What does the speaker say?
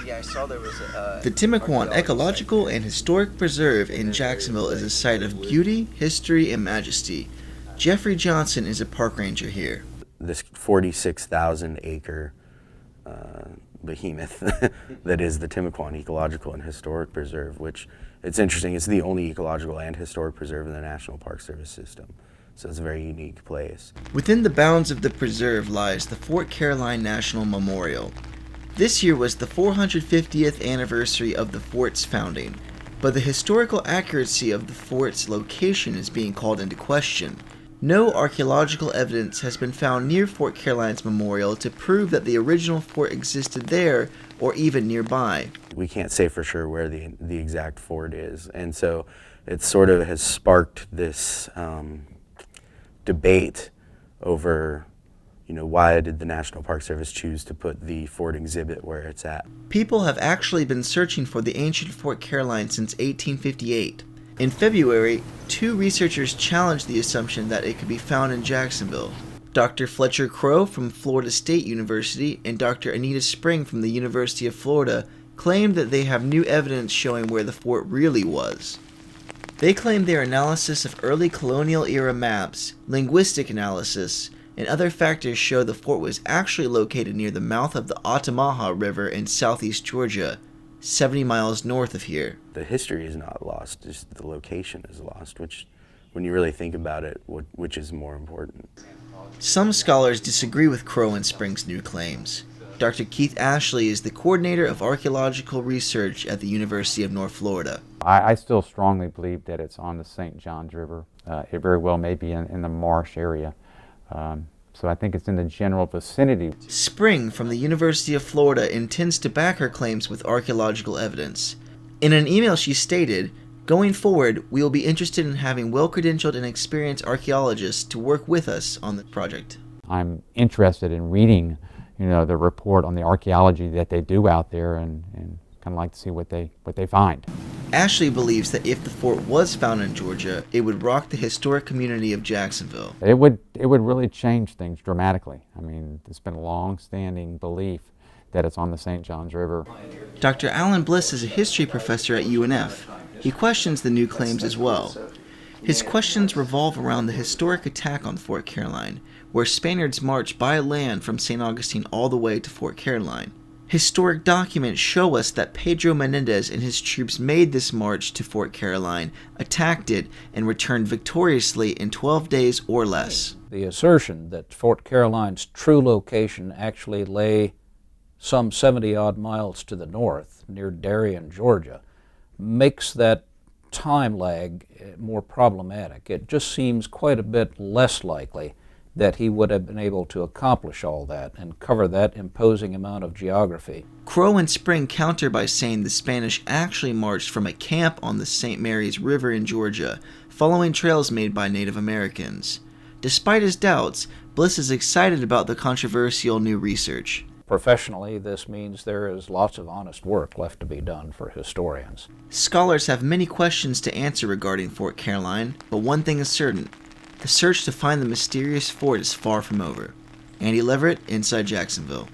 Yeah, I saw there was a... The Timucuan Ecological and Historic Preserve in Jacksonville is a site of beauty, history, and majesty. Jeffrey Johnson is a park ranger here. This 46,000 acre behemoth that is the Timucuan Ecological and Historic Preserve, which, it's interesting, it's the only ecological and historic preserve in the National Park Service system. So it's a very unique place. Within the bounds of the preserve lies the Fort Caroline National Memorial. This year was the 450th anniversary of the fort's founding, but the historical accuracy of the fort's location is being called into question. No archaeological evidence has been found near Fort Caroline's memorial to prove that the original fort existed there or even nearby. We can't say for sure where the exact fort is, and so it sort of has sparked this debate over, why did the National Park Service choose to put the fort exhibit where it's at? People have actually been searching for the ancient Fort Caroline since 1858. In February, 2 researchers challenged the assumption that it could be found in Jacksonville. Dr. Fletcher Crow from Florida State University and Dr. Anita Spring from the University of Florida claimed that they have new evidence showing where the fort really was. They claim their analysis of early colonial-era maps, linguistic analysis, and other factors show the fort was actually located near the mouth of the Altamaha River in southeast Georgia, 70 miles north of here. The history is not lost, just the location is lost, which, when you really think about it, which is more important. Some scholars disagree with Crow and Spring's new claims. Dr. Keith Ashley is the coordinator of archaeological research at the University of North Florida. I still strongly believe that it's on the St. Johns River. It very well may be in the marsh area. So I think it's in the general vicinity. Spring from the University of Florida intends to back her claims with archaeological evidence. In an email she stated, "Going forward, we will be interested in having well-credentialed and experienced archaeologists to work with us on the project." I'm interested in reading, the report on the archaeology that they do out there and kind of like to see what they find. Ashley believes that if the fort was found in Georgia, it would rock the historic community of Jacksonville. It would really change things dramatically. I mean, it's been a long-standing belief that it's on the St. Johns River. Dr. Alan Bliss is a history professor at UNF. He questions the new claims as well. His questions revolve around the historic attack on Fort Caroline, where Spaniards marched by land from St. Augustine all the way to Fort Caroline. Historic documents show us that Pedro Menendez and his troops made this march to Fort Caroline, attacked it, and returned victoriously in 12 days or less. The assertion that Fort Caroline's true location actually lay some 70-odd miles to the north, near Darien, Georgia, makes that time lag more problematic. It just seems quite a bit less likely that he would have been able to accomplish all that and cover that imposing amount of geography. Crow and Spring counter by saying the Spanish actually marched from a camp on the St. Mary's River in Georgia, following trails made by Native Americans. Despite his doubts, Bliss is excited about the controversial new research. Professionally, this means there is lots of honest work left to be done for historians. Scholars have many questions to answer regarding Fort Caroline, but one thing is certain: the search to find the mysterious fort is far from over. Andy Leverett, Inside Jacksonville.